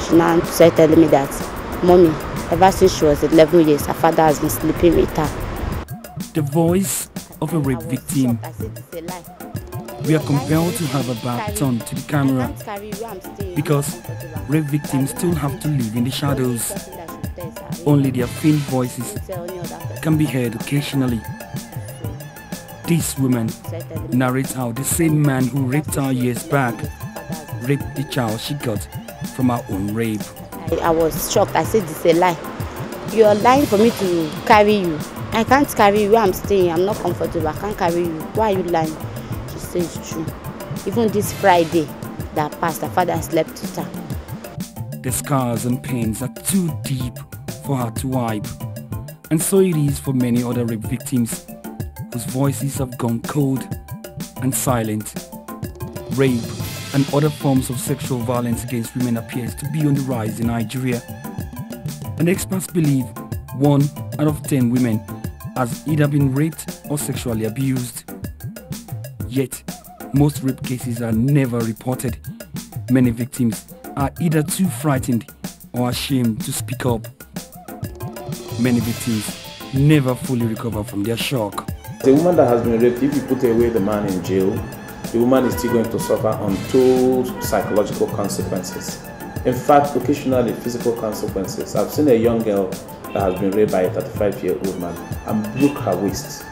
She now started telling me that, Mommy, ever since she was 11 years, her father has been sleeping with her. The voice of a rape victim. We are compelled to have a back turned to the camera because rape victims still have to live in the shadows. Only their faint voices can be heard occasionally. This woman narrates how the same man who raped her years back raped the child she got from her own rape. I was shocked. I said, "This is a lie. You are lying for me to carry you. I can't carry you where I'm staying. I'm not comfortable. I can't carry you. Why are you lying?" She said, "It's true. Even this Friday that passed, her father slept with her." The scars and pains are too deep for her to wipe. And so it is for many other rape victims whose voices have gone cold and silent. Rape and other forms of sexual violence against women appears to be on the rise in Nigeria. And experts believe 1 out of 10 women has either been raped or sexually abused. Yet, most rape cases are never reported. Many victims are either too frightened or ashamed to speak up. Many victims never fully recover from their shock. The woman that has been raped, if you put away the man in jail, the woman is still going to suffer untold psychological consequences. In fact, occasionally physical consequences. I've seen a young girl that has been raped by a 35-year-old man and broke her waist.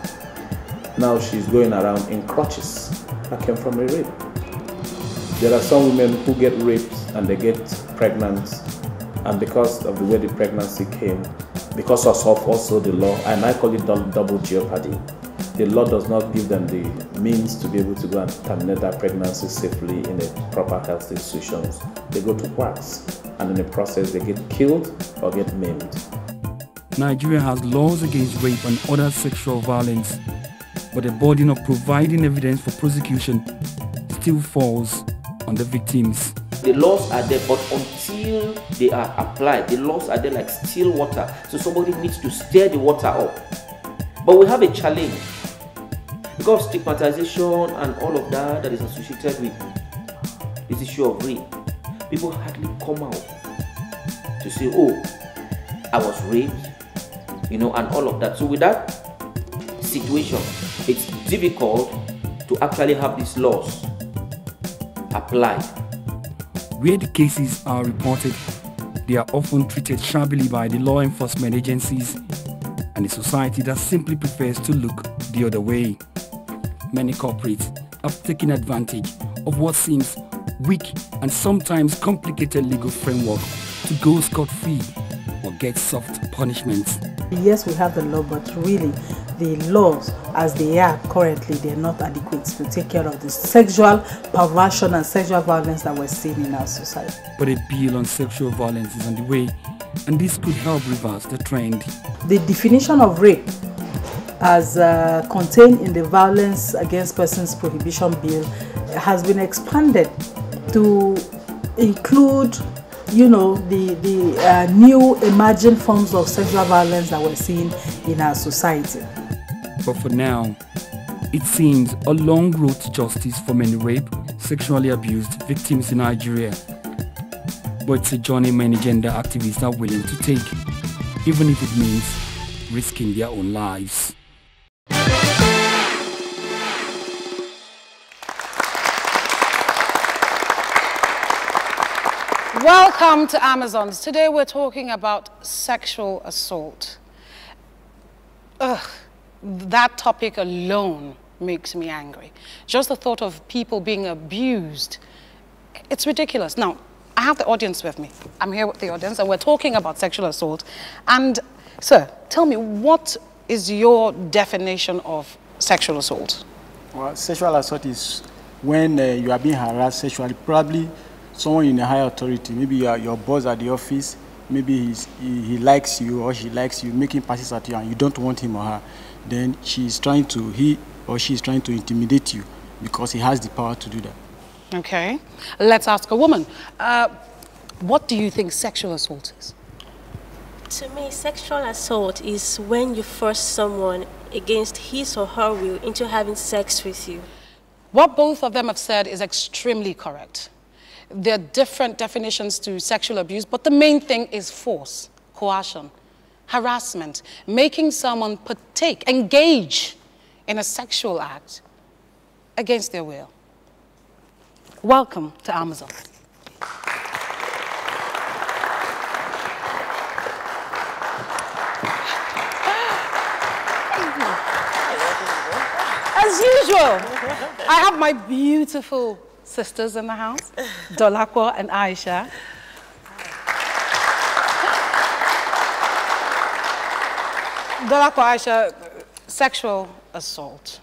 Now she's going around in crutches. That came from a rape. There are some women who get raped and they get pregnant, and because of the way the pregnancy came, because of also the law, and I call it double jeopardy, the law does not give them the means to be able to go and terminate that pregnancy safely in a proper health institutions. They go to quacks, and in the process they get killed or get maimed. Nigeria has laws against rape and other sexual violence, but the burden of providing evidence for prosecution still falls on the victims. The laws are there, but until they are applied, the laws are there like still water. So somebody needs to stir the water up. But we have a challenge because stigmatization and all of that is associated with this issue of rape. People hardly come out to say, "Oh, I was raped," and all of that. So with that situation, it's difficult to actually have these laws applied. Where the cases are reported, they are often treated shabbily by the law enforcement agencies and a society that simply prefers to look the other way. Many corporates have taken advantage of what seems weak and sometimes complicated legal framework to go scot-free or get soft punishments. Yes, we have the law, but really the laws as they are currently, they're not adequate to take care of the sexual perversion and sexual violence that we're seeing in our society. But a bill on sexual violence is on the way, and this could help reverse the trend. The definition of rape as contained in the Violence Against Persons Prohibition Bill has been expanded to include the new emerging forms of sexual violence that we're seeing in our society. But for now, it seems a long road to justice for many rape, sexually abused victims in Nigeria. But it's a journey many gender activists are willing to take, even if it means risking their own lives. Welcome to Amazons. Today we're talking about sexual assault. That topic alone makes me angry. Just the thought of people being abused, it's ridiculous. Now, I have the audience with me. I'm here with the audience and we're talking about sexual assault. And sir, tell me, what is your definition of sexual assault? Well, sexual assault is when you are being harassed sexually, probably someone in a high authority, maybe your boss at the office, maybe he likes you or she likes you, making passes at you and you don't want him or her, then he or she is trying to intimidate you because he has the power to do that. Okay, let's ask a woman. What do you think sexual assault is? To me, sexual assault is when you force someone against his or her will into having sex with you. What both of them have said is extremely correct. There are different definitions to sexual abuse, but the main thing is force, coercion, harassment, making someone engage in a sexual act against their will. Welcome to Amazon. As usual, I have my beautiful sisters in the house, Dolakwa and Aisha. Dolakwa, Aisha, sexual assault.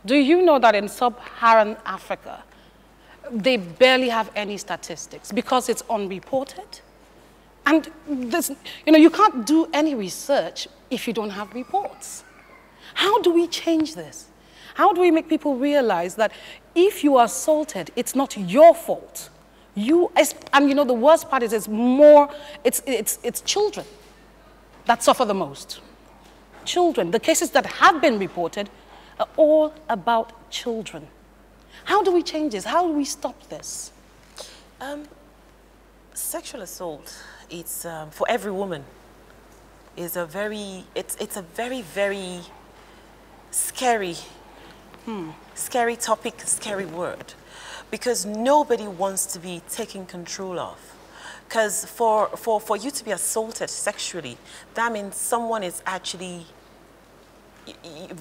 Do you know that in sub-Saharan Africa, they barely have any statistics because it's unreported? And this, you can't do any research if you don't have reports. How do we change this? How do we make people realize that if you are assaulted, it's not your fault? And the worst part is it's children that suffer the most. Children, the cases that have been reported are all about children. How do we change this? How do we stop this? Sexual assault, it's for every woman, is a very, it's a very, very scary topic, scary word, because nobody wants to be taken control of. Because for you to be assaulted sexually, that means someone is actually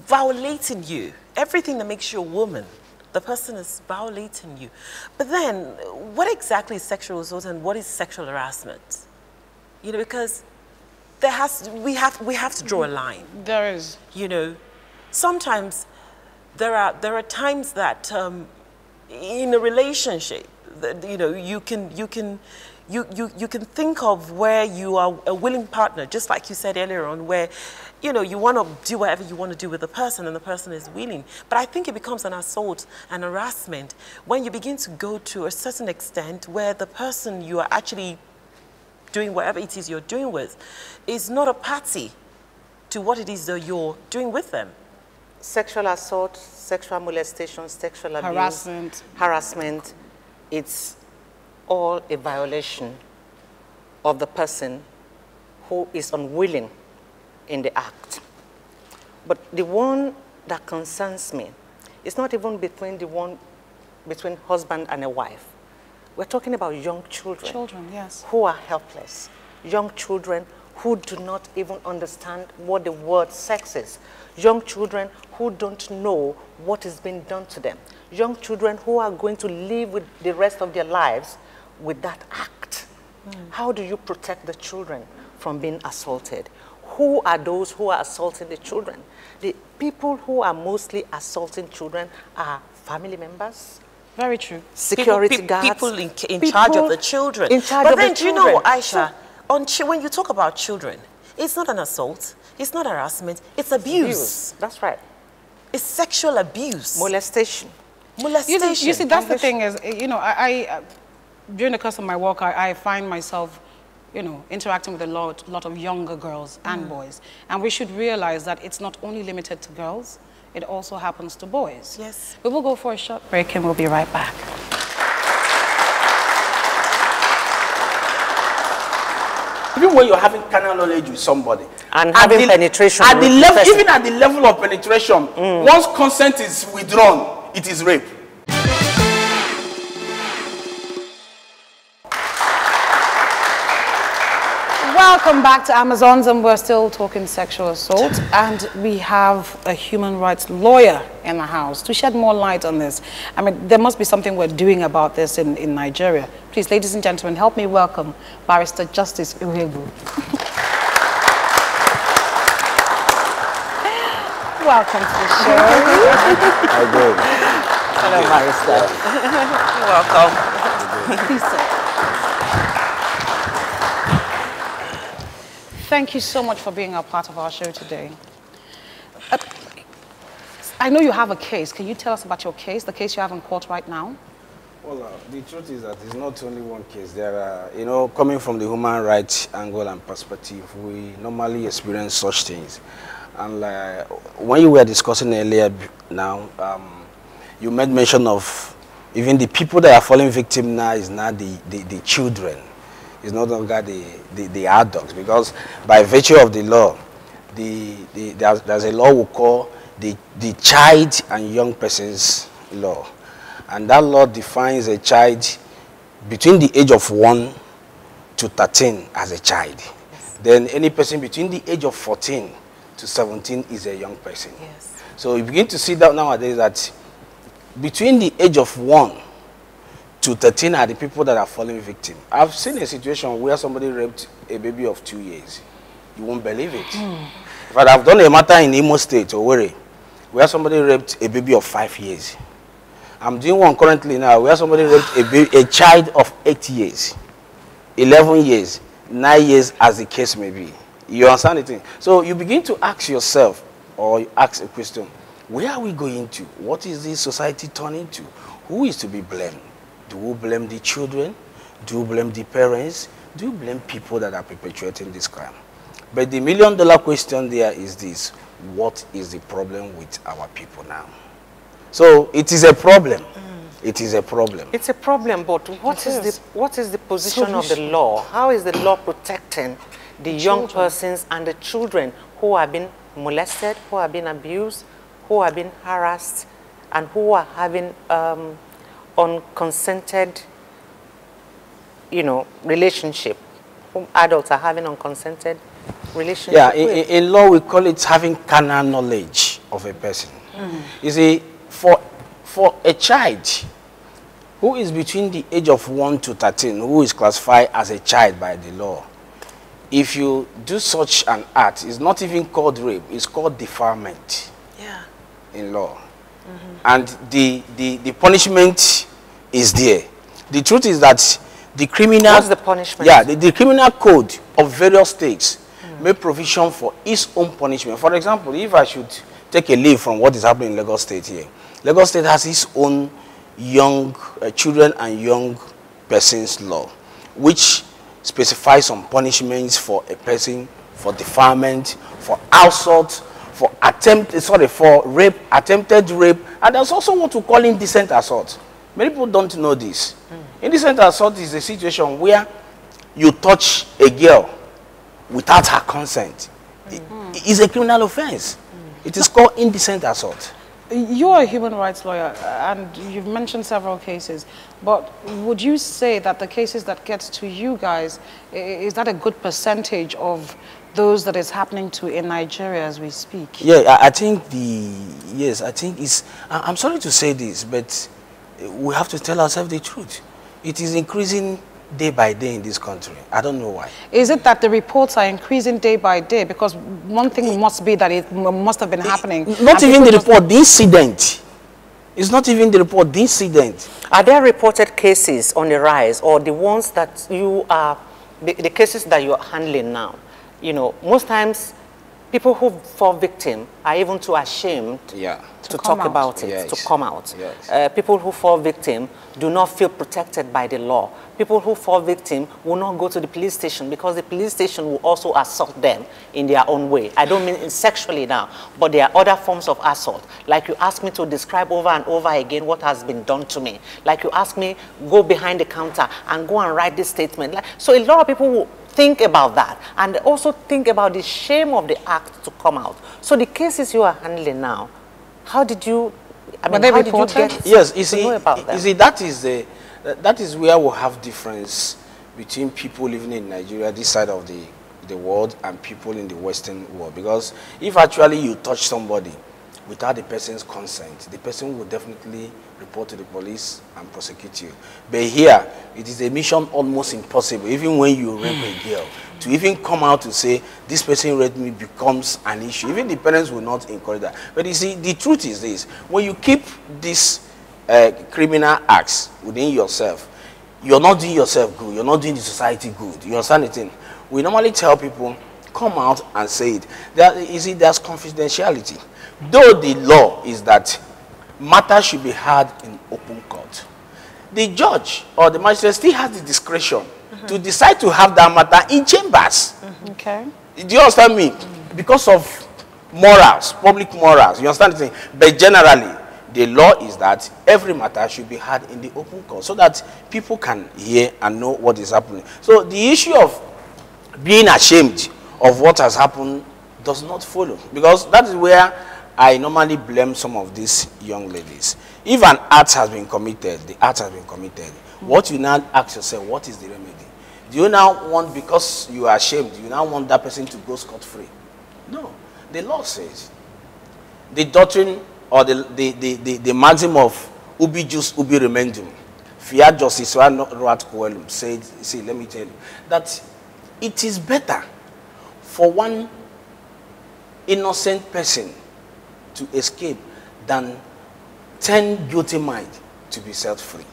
violating you. Everything that makes you a woman, the person is violating you. But then, what exactly is sexual assault and what is sexual harassment? Because we have to draw a line. There is. Sometimes there are times that in a relationship that you can think of where you are a willing partner, just like you said earlier on, where you want to do whatever you want to do with the person and the person is willing. But I think it becomes an assault and harassment when you begin to go to a certain extent where the person you are actually doing whatever it is you're doing with is not a party to what it is that you're doing with them. Sexual assault, sexual molestation, sexual abuse, harassment, it's all a violation of the person who is unwilling in the act. But the one that concerns me is not even between husband and a wife. We're talking about young children. Children, yes. Who are helpless. Young children who do not even understand what the word sex is. Young children who don't know what is being done to them. Young children who are going to live with the rest of their lives with that act. How do you protect the children from being assaulted? Who are those who are assaulting the children? The people who are mostly assaulting children are family members. Very true. Security guards. People in charge of the children. But then, do you know, Aisha, when you talk about children, it's not an assault, it's not harassment, it's abuse. That's right. It's sexual abuse. Molestation. You see, that's the thing is, during the course of my work, I find myself, interacting with a lot of younger girls and boys. And we should realize that it's not only limited to girls, it also happens to boys. Yes. We will go for a short break and we'll be right back. Even when you're having carnal knowledge with somebody and having penetration, even at the level of penetration, once consent is withdrawn, it is rape. Welcome back to Amazons, and we're still talking sexual assault, and we have a human rights lawyer in the house to shed more light on this. I mean, there must be something we're doing about this in Nigeria. Please, ladies and gentlemen, help me welcome Barrister Justice Uhegu. Welcome to the show. Hi, good. Hello, Barrister. Welcome. Please sit. Thank you so much for being a part of our show today. I know you have a case. Can you tell us about your case, the case you have in court right now? Well, the truth is that it's not only one case. There are, coming from the human rights angle and perspective, we normally experience such things. And when you were discussing earlier now, you made mention of Even the people that are falling victim now is not the children. It's no longer the adults, because by virtue of the law, there's a law we call the child and young persons law. And that law defines a child between the age of 1 to 13 as a child. Yes. Then any person between the age of 14 to 17 is a young person. Yes. So you begin to see that nowadays that between the age of 1 to 13 are the people that are falling victim. I've seen a situation where somebody raped a baby of 2 years. You won't believe it. But I've done a matter in Imo State, Owerri, where somebody raped a baby of 5 years. I'm doing one currently now where somebody raped a child of 8 years, 11 years, 9 years, as the case may be. You understand the thing? So you begin to ask yourself, or you ask a question, where are we going to? What is this society turning to? Who is to be blamed? Do we blame the children? Do we blame the parents? Do we blame people that are perpetuating this crime? But the million-dollar question there is this: what is the problem with our people now? So it is a problem. It is a problem. It's a problem, but what is the position of the law? How is the law protecting the young persons and the children who have been molested, who have been abused, who have been harassed, and who are having unconsented, relationship? Whom adults are having unconsented relationship. Yeah, in law we call it having carnal knowledge of a person. You see, for a child who is between the age of 1 to 13, who is classified as a child by the law, if you do such an act, it's not even called rape, it's called defilement in law. And the punishment is there. The truth is that the criminal... What's the punishment? Yeah, the criminal code of various states make provision for its own punishment. For example, if I should take a leave from what is happening in Lagos State here, Lagos State has its own young children and young persons law, which specifies some punishments for a person for defilement, for assault, for for rape, attempted rape, and there's also what we call indecent assault. Many people don't know this. Indecent assault is a situation where you touch a girl without her consent. It is a criminal offense. It is called indecent assault. You're a human rights lawyer, and you've mentioned several cases, but would you say that the cases that get to you guys, is that a good percentage of those that is happening to in Nigeria as we speak? Yeah, I think I think it's, I'm sorry to say this, but we have to tell ourselves the truth. It is increasing day by day in this country. I don't know why. Is it that the reports are increasing day by day? Because one thing must be that it must have been happening. Not even the report, the incident. It's not even the report, the incident. Are there reported cases on the rise, or the ones that you are, the cases that you are handling now? Most times people who fall victim are even too ashamed to talk about it, to come out. People who fall victim do not feel protected by the law. People who fall victim will not go to the police station because the police station will also assault them in their own way. I don't mean sexually now, but there are other forms of assault. Like you ask me to describe over and over again what has been done to me. Like you ask me, go behind the counter and go and write this statement. So a lot of people will think about that, and also think about the shame of the act to come out. So the cases you are handling now, how did you, how did you get to know about them? You see, that is where we have difference between people living in Nigeria, this side of the world, and people in the Western world. Because if actually you touch somebody without the person's consent, the person will definitely report to the police and prosecute you. But here, it is a mission almost impossible, even when you rape a girl, to even come out to say, this person raped me, becomes an issue. Even the parents will not encourage that. But you see, the truth is this: when you keep these criminal acts within yourself, you're not doing yourself good, you're not doing the society good. You understand the thing? We normally tell people, come out and say it. You see, there's confidentiality. Though the law is that matters should be heard in open court, the judge or the magistrate still has the discretion to decide to have that matter in chambers. Okay. Do you understand me? Because of morals, public morals. You understand the thing? But generally, the law is that every matter should be heard in the open court so that people can hear and know what is happening. So the issue of being ashamed of what has happened does not follow, because that is where I normally blame some of these young ladies. If an act has been committed, the act has been committed. What you now ask yourself, what is the remedy? Do you now want, because you are ashamed, you now want that person to go scot-free? No. The law says, the doctrine or the maxim of ubi jus ubi remendum, fiat justice rat coelum, said, see, let me tell you, that it is better for one innocent person to escape than 10 guilty minds to be set free.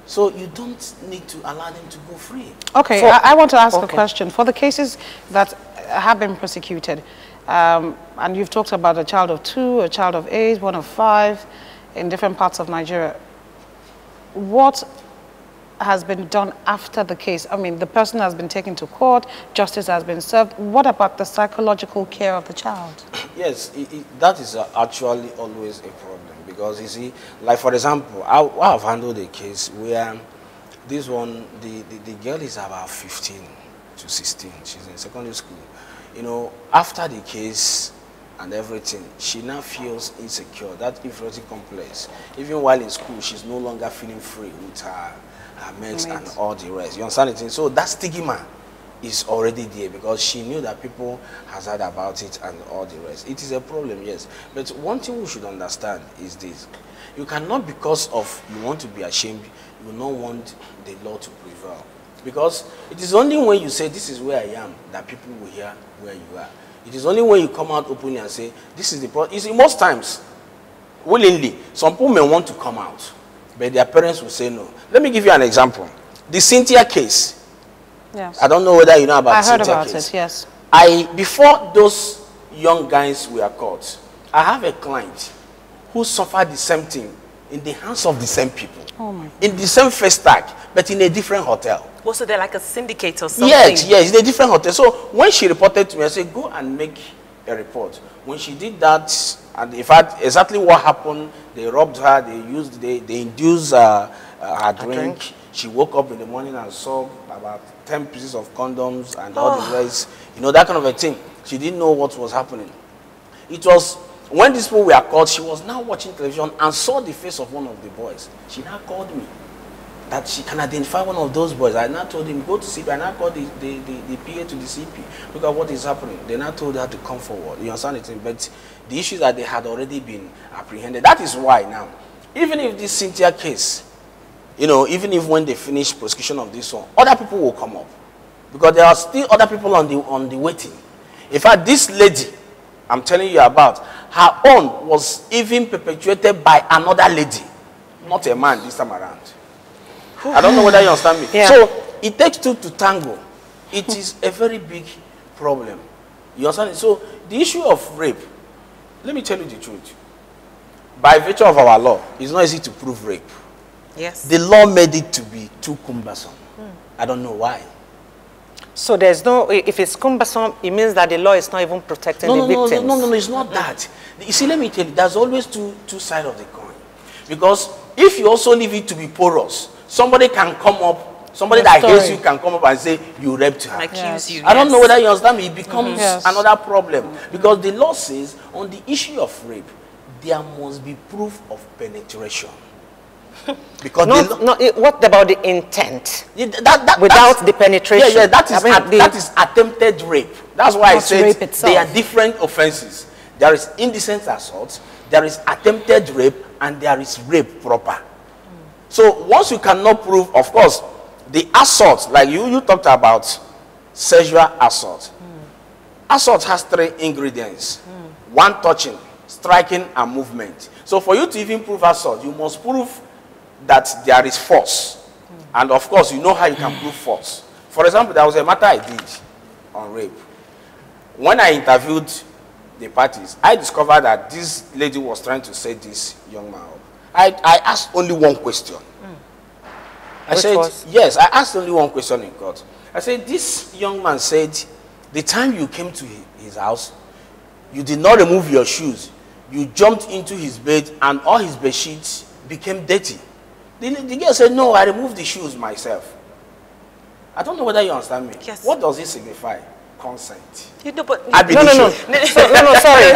So you don't need to allow them to go free. Okay, I want to ask a question. For the cases that have been prosecuted, and you've talked about a child of 2, a child of 8, one of 5 in different parts of Nigeria, what has been done after the case? I mean, the person has been taken to court, justice has been served. What about the psychological care of the child? Yes, that is actually always a problem, because you see, like for example, I have handled a case where this one, the girl is about 15 to 16. She's in secondary school. You know, after the case and everything, she now feels insecure, that inferiority complex. Even while in school, she's no longer feeling free with her mates and all the rest. You understand it? So that stigma is already there, because she knew that people has heard about it and all the rest. It is a problem, yes. But one thing we should understand is this. You cannot, because of you want to be ashamed, you will not want the law to prevail. Because it is only when you say, this is where I am, that people will hear where you are. It is only when you come out openly and say, this is the problem. You see, most times, willingly, some people may want to come out, but their parents will say no. Let me give you an example. The Cynthia case. Yes. I don't know whether you know about the Cynthia case. I heard about it, yes. Before those young guys were caught, I have a client who suffered the same thing in the hands of the same people. Oh my. In the same first tag, but in a different hotel. Was they're like a syndicate or something? Yes, in a different hotel. So when she reported to me, I said, go and make a report. When she did that, and in fact, exactly what happened, they robbed her, they induced her drink. She woke up in the morning and saw about 10 pieces of condoms and all the rest. You know, that kind of a thing. She didn't know what was happening. It was when these people were called, she was now watching television and saw the face of one of the boys. She now called me that she can identify one of those boys. I now told him, go to CP. I now called the PA to the CP. Look at what is happening. They now told her to come forward. You understand it? But the issue is that they had already been apprehended. That is why now, even if this Cynthia case, you know, even if when they finish prosecution of this one, other people will come up. Because there are still other people on the waiting. In fact, this lady I'm telling you about, her own was even perpetuated by another lady, not a man this time around. I don't know whether you understand me. Yeah. So it takes two to tango. It is a very big problem. You understand? So the issue of rape, let me tell you the truth. By virtue of our law, it's not easy to prove rape. Yes. The law made it to be too cumbersome. I don't know why. So there's no, if it's cumbersome, it means that the law is not even protecting the victims. No, it's not that. You see, let me tell you, there's always two sides of the coin. Because if you also leave it to be porous, somebody can come up, somebody that hates you can come up and say, you raped her. Accuse you. I don't know whether you understand me. It becomes another problem. Because the law says, on the issue of rape, there must be proof of penetration. Because what about the intent? Without the penetration? Yeah, that is attempted rape. That's why I said they are different offenses. There is indecent assault, there is attempted rape, and there is rape proper. So once you cannot prove, of course, the assault, like you talked about sexual assault. Assault has 3 ingredients. 1, touching, striking, and movement. So for you to even prove assault, you must prove that there is force. And of course, you know how you can prove force. For example, there was a matter I did on rape. When I interviewed the parties, I discovered that this lady was trying to set this young man up. I asked only one question. I asked only one question in court. I said, this young man said, the time you came to his house, you did not remove your shoes. You jumped into his bed and all his bed sheets became dirty. The girl said, no, I removed the shoes myself. I don't know whether you understand me. Yes. What does it signify? Consent. You know, but No, sorry. No, sorry.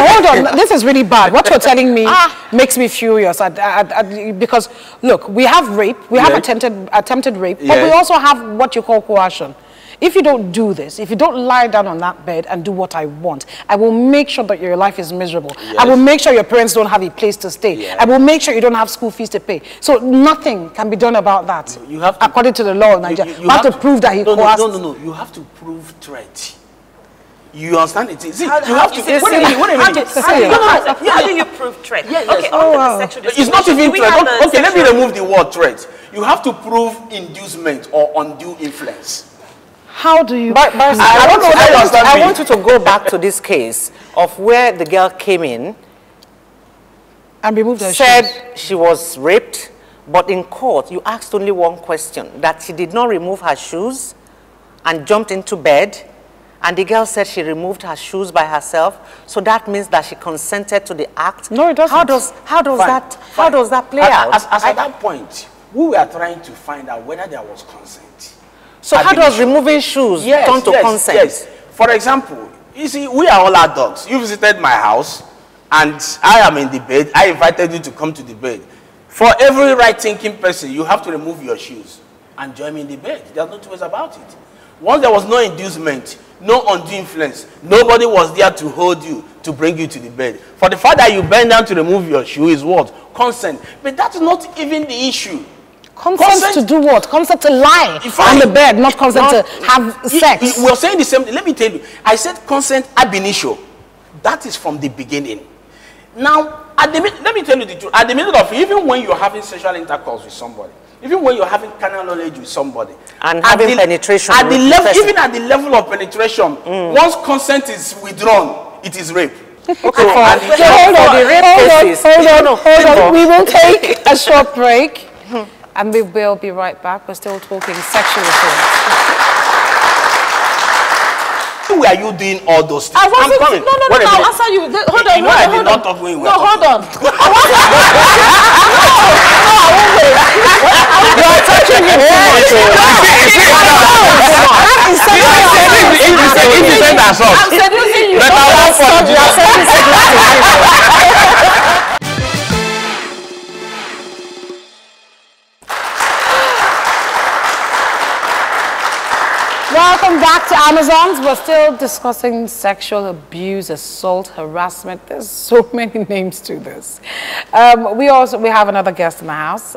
Hold on. This is really bad. What you're telling me makes me furious. Because look, we have rape, we have attempted rape, but we also have what you call coercion. If you don't do this, if you don't lie down on that bed and do what I want, I will make sure that your life is miserable. Yes. I will make sure your parents don't have a place to stay. Yeah. I will make sure you don't have school fees to pay. So nothing can be done about that. You have to, according to the law of Nigeria. You have to prove that he coerced. No. You have to prove threat. You understand it? See, how do you prove threat? Yes. Okay, it's not even threat. Okay, let me remove the word threat. You have to prove inducement or undue influence. How do you? I want you to go back to this case of where the girl came in and removed her said shoes. She was raped, but in court you asked only one question, that she did not remove her shoes and jumped into bed, and the girl said she removed her shoes by herself. So that means that she consented to the act. No, it doesn't. How does that play out? As at that point, we were trying to find out whether there was consent. So how does removing shoes turn to consent? Yes. For example, you see, we are all adults. You visited my house, and I am in the bed. I invited you to come to the bed. For every right-thinking person, you have to remove your shoes and join me in the bed. There's no two ways about it. Once there was no inducement, no undue influence, nobody was there to hold you, to bring you to the bed. For the fact that you bend down to remove your shoe is what? Consent. But that's not even the issue. Consent to do what? Consent to lie on the bed, not consent to have sex. We're saying the same thing. Let me tell you. I said consent ab initio. That is from the beginning. Now, let me tell you the truth. At the middle of, even when you're having sexual intercourse with somebody, even when you're having carnal knowledge with somebody, and having penetration, at the level, even at the level of penetration, once consent is withdrawn, it is rape. Okay, hold on. We will take a short break. And we will be right back. We're still talking sexual assault. Why are you doing all those things? I'm coming. No, I'll answer you. Hold on. I did not talk when you were talking. Hold on. I won't wait. You are touching me too much. I'm seducing you. You are seducing. Welcome back to Amazons. We're still discussing sexual abuse, assault, harassment. There's so many names to this. We have another guest in the house.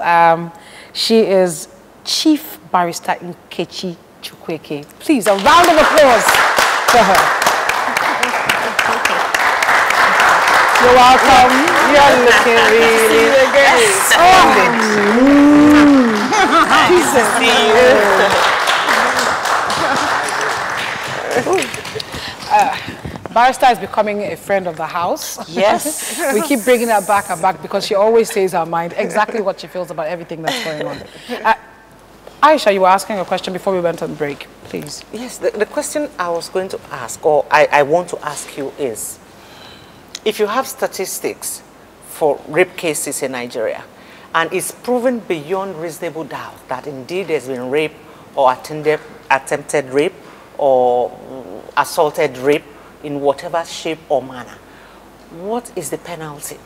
She is Chief Barrister Nkechi Chukwueke. Please, a round of applause for her. You're welcome. You're looking really splendid. Barrister is becoming a friend of the house. Yes. We keep bringing her back and back because she always says her mind, exactly what she feels about everything that's going on. Aisha, you were asking a question before we went on break, please. Yes, the question I was going to ask, or I want to ask you is, if you have statistics for rape cases in Nigeria, and it's proven beyond reasonable doubt that indeed there's been rape or attempted rape or assaulted rape in whatever shape or manner, what is the penalty?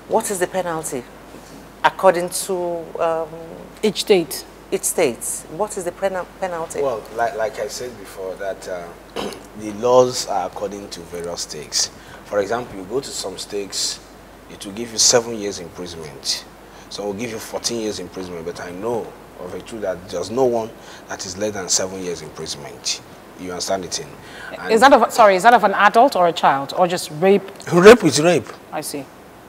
What is the penalty according to each state? Each state. What is the penalty? Well, like I said before, that the laws are according to various states. For example, you go to some states, it will give you 7 years imprisonment. So it will give you 14 years imprisonment, but I know of a truth that there's no one that is less than 7 years imprisonment. You understand it? Is that of an adult or a child, or just rape? Rape is rape. I see.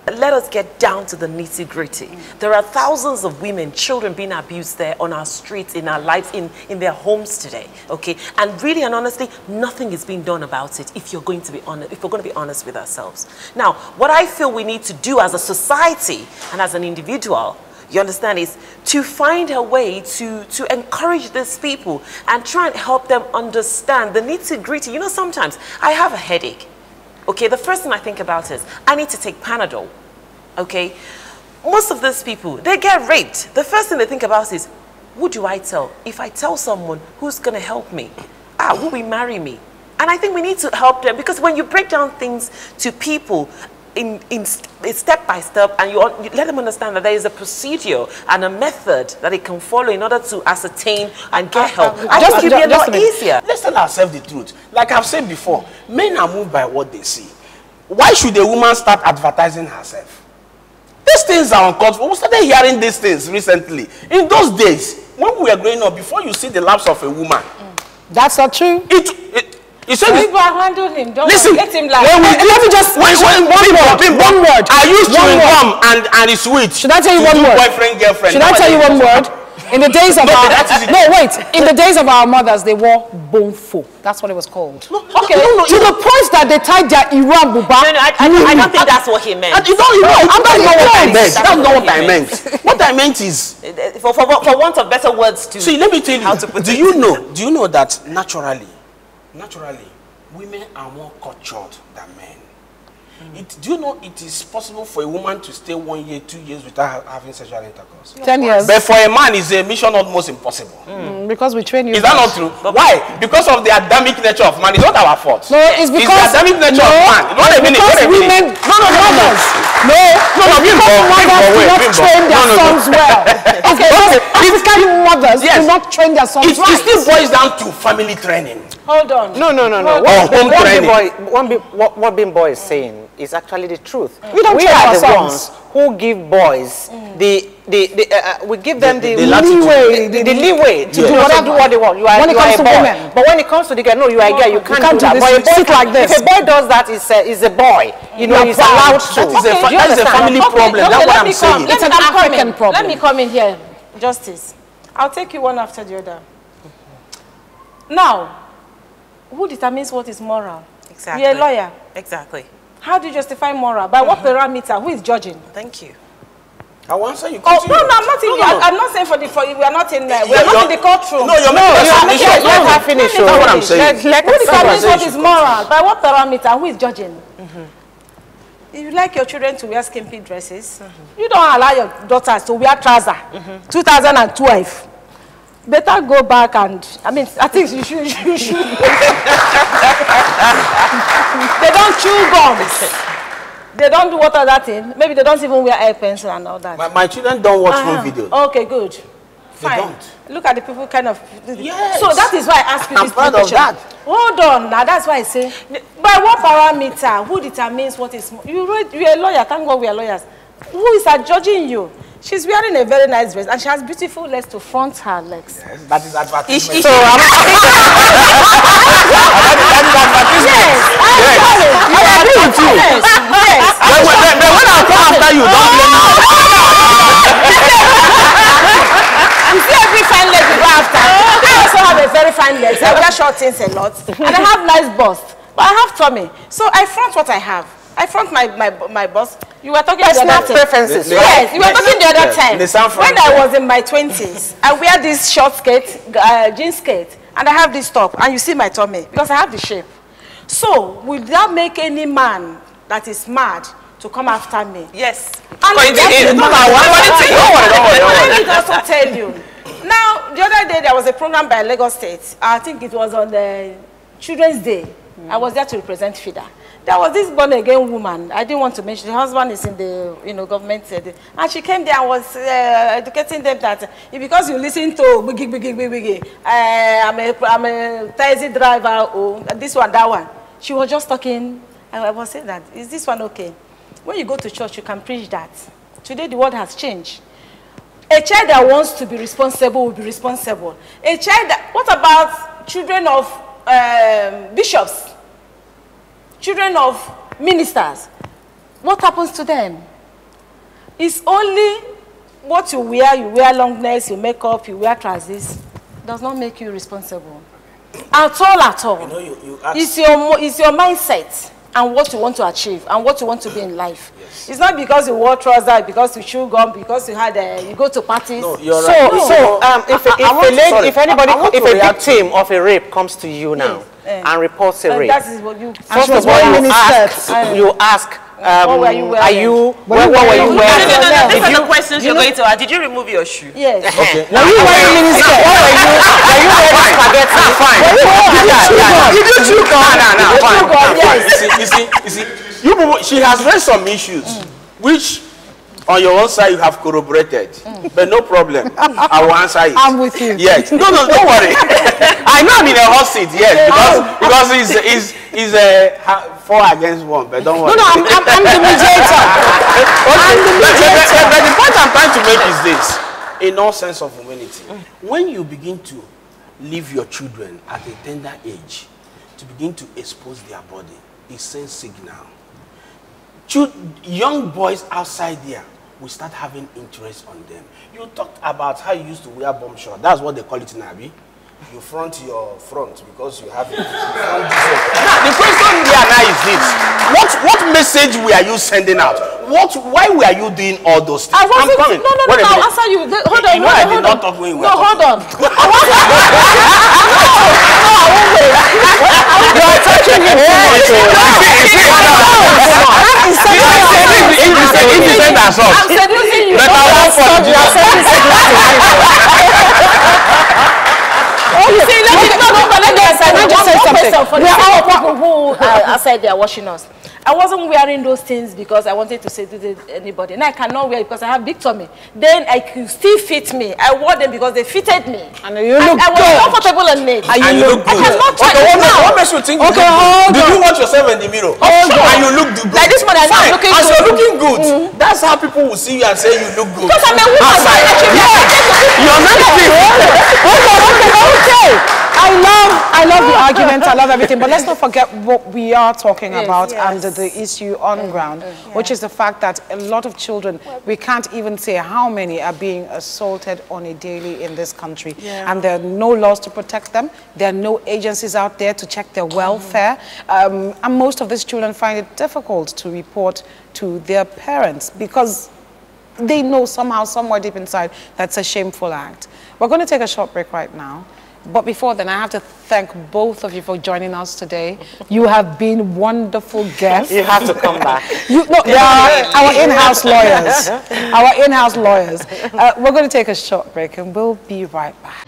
Let us get down to the nitty-gritty. There are thousands of women, children being abused there on our streets, in our lives, in their homes today. Okay, and really and honestly, nothing is being done about it. If you're going to be honest, if we're going to be honest with ourselves. Now, what I feel we need to do as a society and as an individual you understand, is to find a way to encourage these people and try and help them understand the nitty-gritty. You know, sometimes I have a headache. Okay, the first thing I think about is I need to take Panadol. Okay, most of these people, they get raped. The first thing they think about is, who do I tell? If I tell someone, who's going to help me? Who will marry me? And I think we need to help them, because when you break down things to people in step by step, and you let them understand that there is a procedure and a method that they can follow in order to ascertain and get help, I think it'll be a lot easier. Let's tell ourselves the truth. Like I've said before, men are moved by what they see. Why should a woman start advertising herself? These things are uncalled for. We started hearing these things recently. In those days, when we were growing up, before you see the lapse of a woman, that's not true. You said people handle him. Don't get him like. Let me just one word. I used chewing gum and it's sweet. Should I tell you one word? Boyfriend, girlfriend. Should I tell you one word? In the days of in the days of our mothers, they wore bonfo. That's what it was called. To the point that they tied their Iran buba. No, I don't think that's what he meant. That's not what I meant. What I meant is, for want of better words, to see. Let me tell you. Do you know that naturally, women are more cultured than men? Do you know it is possible for a woman to stay 1 year, 2 years without having sexual intercourse? 10 years. But for a man, it's a mission almost impossible. Because we train you. Is that not true? Why? Because of the Adamic nature of man. It's not our fault. No, it's because it's the Adamic nature of man. Because women, mothers do not train their sons well. African mothers do not train their sons right. It still boils down to family training. Hold on. No. What Bimbo is saying is actually the truth. We are the ones who give boys we give them the leeway to do what they want. You are a boy. But when it comes to the girl, no, you are a girl. You can't do that. But a boy like this. If a boy does that, is a boy. You know, he's allowed to. That is a family problem. That's what I'm saying. It's an African problem. Let me come in here, Justice. I'll take you one after the other. Now, who determines what is moral? Exactly. You're a lawyer. Exactly. How do you justify moral? By what parameter? Who is judging? Thank you. I want to say you continue. Oh, no, I'm not in. I'm not saying we are not in. We are not in the courtroom. No, you're making let her finish. That's what I'm saying. Who determines what is moral? By what parameter? Who is judging? If you like your children to wear skimpy dresses, you don't allow your daughters to wear trousers. 2012. Better go back and, I think you should. They don't chew gums. They don't do what other thing. Maybe they don't even wear air pencil and all that. My children don't watch home videos. Okay, good. Fine. They don't. Look at the people kind of. Yes. So that is why I ask you this question. I'm proud of that. Hold on. Now that's why I say, by what parameter? Who determines what is? You're a lawyer. Thank God we are lawyers. Who is judging you? She's wearing a very nice dress and she has beautiful legs to front her legs. Yes, that is advertisement. So I'm Yes, I agree with you. Yes. When I come after you, don't blame me. You see every fine leg you go after. I also have a very fine leg. I wear short things a lot. And I have nice bust. But I have tummy. So I front what I have. I front my boss. You were talking the other time. Preferences. Yes, you were talking the other time. When I was in my 20s, I wear this short skirt, jean skirt, and I have this top, and you see my tummy because I have the shape. So, will that make any man that is mad to come after me? Yes. And let me also tell you. Now, the other day there was a program by Lagos State. I think it was on the Children's Day. I was there to represent FIDA. There was this born-again woman. I didn't want to mention. The husband is in the government, and she came there and was educating them that because you listen to biggie, I'm a taxi driver, or this one, that one. She was just talking. I was saying that is this one okay? When you go to church, you can preach that. Today the world has changed. A child that wants to be responsible will be responsible. A child that, what about children of bishops? Children of ministers, what happens to them? It's only what you wear longness, you make up, you wear trousers, does not make you responsible. At all. You know, it's your mindset. and what you want to achieve and what you want to be in life. Yes. It's not because you wore trousers, because you chew gum, because you had you go to parties. No, you're right. If a victim of a rape comes to you now and reports a rape, that is what you. First of all, you ask. What were you wearing? What were you wearing? No. These are the questions you're going to ask. Did you remove your shoe? Yes. Okay. Were you wearing miniskirt? Were you wearing spaghetti? Fine. You see, she has raised some issues, which on your own side you have corroborated, but no problem. I will answer it. I'm with you. Yes. No, don't worry. I know I'm in a hot seat, yes, because he's a 4 against 1, but don't worry. No, I'm the mediator. But the point I'm trying to make is this, in all sense of humanity, when you begin to leave your children at a tender age to begin to expose their body, it sends signal. Young boys outside there will start having interest on them. You talked about how you used to wear bomb shot. That's what they call it in Abi. You front your front because you have it. Now, the question here now is this. What message were you sending out? Why were you doing all those things? I'm coming. No, I'll answer you. Hold on. I did not talk when you were talking. Hold on. You are touching him. If you say that's all. I'm seducing you. But I want for you. See, let me just say something. For the people who outside they are watching us, I wasn't wearing those things because I wanted to seduce anybody. And I cannot wear it because I have big tummy. Then I could still fit me. I wore them because they fitted me. And you look I was comfortable on it. And you look good. I cannot try okay, it now. what makes you think okay, did you watch yourself in the mirror? And you look good. Like this one, I'm looking good. As you're looking good, that's how people will see you and say you look good. Because I'm a woman. You're not okay. I love the argument. I love everything. But let's not forget what we are talking about and the issue on ground, which is the fact that a lot of children, we can't even say how many are being assaulted on a daily in this country. And there are no laws to protect them. There are no agencies out there to check their welfare. And most of these children find it difficult to report to their parents because they know somehow, somewhere deep inside, that's a shameful act. We're going to take a short break right now. But before then, I have to thank both of you for joining us today. You have been wonderful guests. You have to come back. They are our in-house lawyers. Our in-house lawyers. We're going to take a short break and we'll be right back.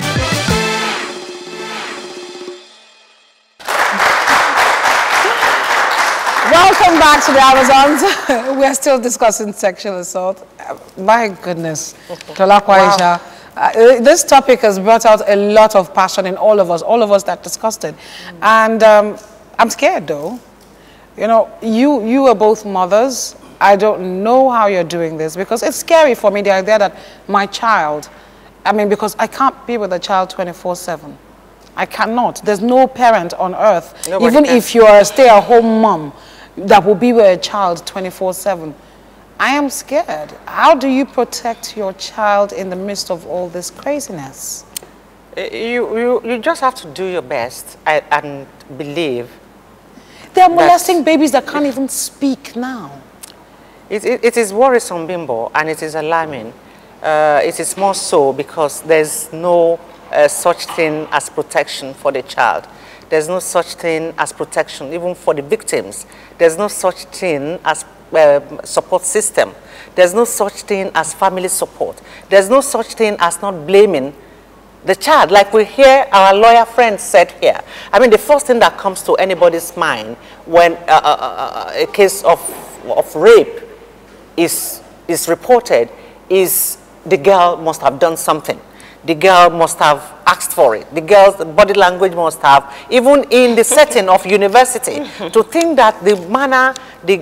Welcome back to the Amazons. We're still discussing sexual assault. My goodness. Wow. This topic has brought out a lot of passion in all of us that discussed it. And I'm scared though. You know, you are both mothers. I don't know how you're doing this because it's scary for me, the idea that my child, because I can't be with a child 24/7. I cannot. There's no parent on earth, even if you are a stay-at-home mom, that will be with a child 24/7. I am scared. How do you protect your child in the midst of all this craziness? You just have to do your best and believe. They are molesting babies that can't even speak now. It is worrisome, Bimbo, and it is alarming. It is more so because there's no such thing as protection for the child. There's no such thing as protection even for the victims. There's no such thing as support system. There's no such thing as family support. There's no such thing as not blaming the child. Like we hear our lawyer friend said here. The first thing that comes to anybody's mind when a case of rape is reported is the girl must have done something. The girl must have asked for it. The girl's body language must have, even in the setting of university, to think that the manner the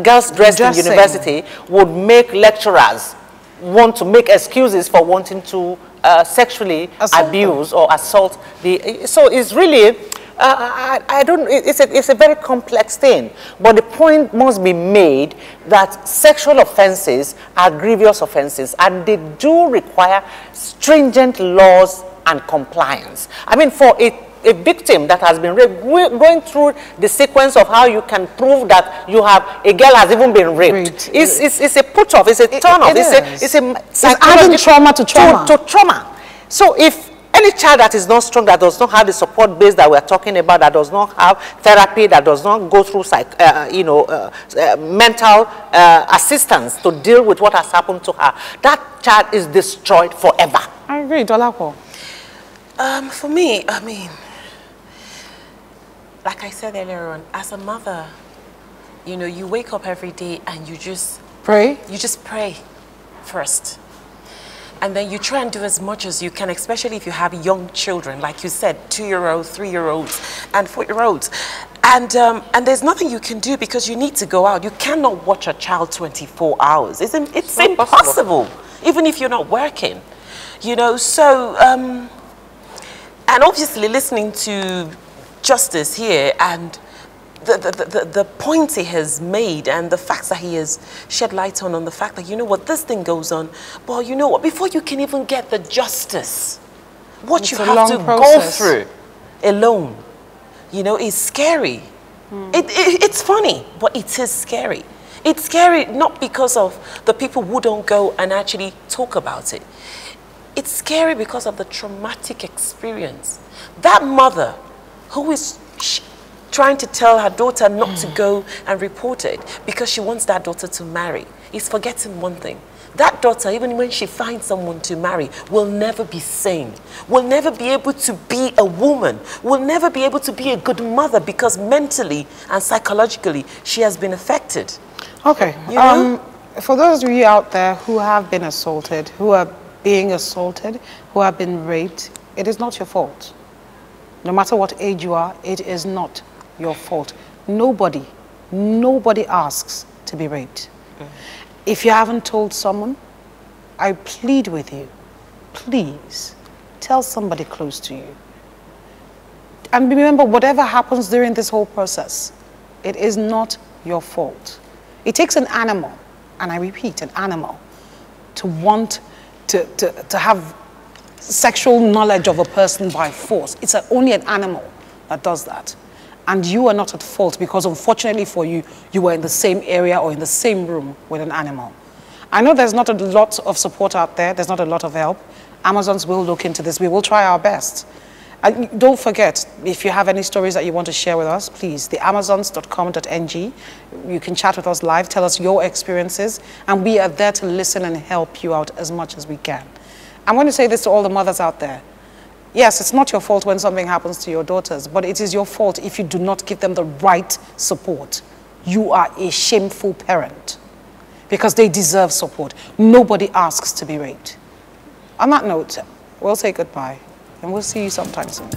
girls dressed in university would make lecturers want to make excuses for wanting to sexually abuse or assault the. So it's really, it's a very complex thing. But the point must be made that sexual offenses are grievous offenses and they do require stringent laws and compliance. For a a victim that has been raped, going through the sequence of how you can prove that a girl has even been raped. It's a put-off, it's a turn-off, it's adding trauma to trauma. To trauma. So if any child that is not strong, that does not have the support base that we're talking about, that does not have therapy, that does not go through mental assistance to deal with what has happened to her, that child is destroyed forever. I agree, Dolapo. For me, I mean, like I said earlier on, as a mother, you know, you wake up every day and you just pray. You just pray first. And then you try and do as much as you can, especially if you have young children, like you said, 2-year-olds, 3-year-olds, and 4-year-olds. And there's nothing you can do because you need to go out. You cannot watch a child 24 hours. It's impossible, even if you're not working. You know, so, and obviously listening to Justice here and the points he has made and the facts that he has shed light on the fact that, you know what, this thing goes on, but you know what, before you can even get the justice, what you have to go through alone, you know, is scary. It's funny, but it is scary. It's scary not because of the people who don't go and actually talk about it. It's scary because of the traumatic experience. That mother who is trying to tell her daughter not to go and report it because she wants that daughter to marry is forgetting one thing. That daughter, even when she finds someone to marry, will never be sane, will never be able to be a woman, will never be able to be a good mother because mentally and psychologically she has been affected. Okay. You know? For those of you out there who have been assaulted, who are being assaulted, who have been raped, it is not your fault. No matter what age you are, it is not your fault. Nobody asks to be raped. If you haven't told someone, I plead with you, please tell somebody close to you. And remember, whatever happens during this whole process, it is not your fault. It takes an animal, and I repeat, an animal, to want to have sexual knowledge of a person by force. It's only an animal that does that. And you are not at fault because unfortunately for you, you were in the same area or in the same room with an animal. I know there's not a lot of support out there. There's not a lot of help. Amazons will look into this. We will try our best. And don't forget, if you have any stories that you want to share with us, please, theamazons.com.ng. You can chat with us live, tell us your experiences, and we are there to listen and help you out as much as we can. I'm going to say this to all the mothers out there. Yes, it's not your fault when something happens to your daughters, but it is your fault if you do not give them the right support. You are a shameful parent because they deserve support. Nobody asks to be raped. On that note, we'll say goodbye and we'll see you sometime soon.